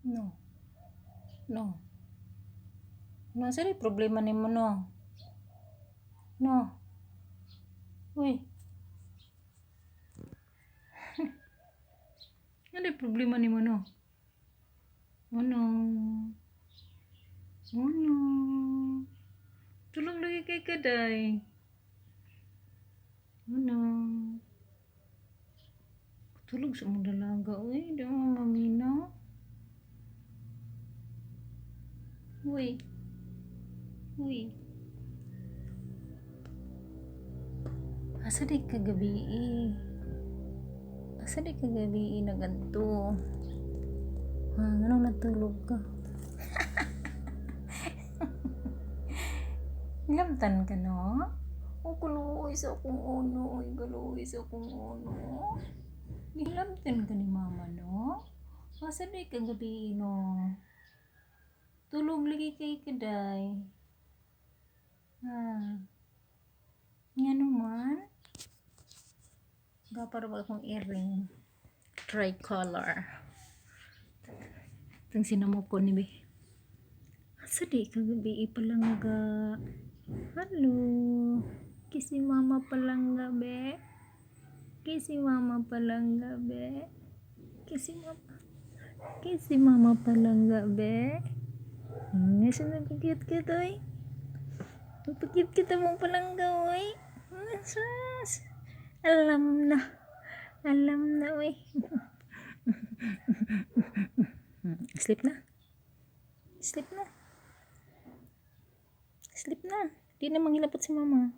No. No. Masa di problema nimo no? No. Uy. Ano problema nimo no? Ano? Ano? Tulog lagi kay kaday. Ano? Tulog sa mong dalaga. Uy, di mo maminaw. Uy. Uy. Asa di kagabi Asa di kagabi na ganito? Anong natulog ka? Lamtan ka no? O kaluoy sa akong uno. Kaluoy sa akong uno. Nilamtan ka ni mama no? Asa di kagabi no? Tulog lagi kay kaday. Nga naman. Gapar ba akong earring? Tricolor. Itong sinamo ko ni be. Asa di kagabi palangga. Halo. Kisi mama palangga be. Kisi mama palangga be. Kisi mama palangga be. Nasa napagkit ka toy? Napagkit kita mong palangga oy. Sus. Alam na oy. Sleep na. Sleep na. Di na manghilapot si mama.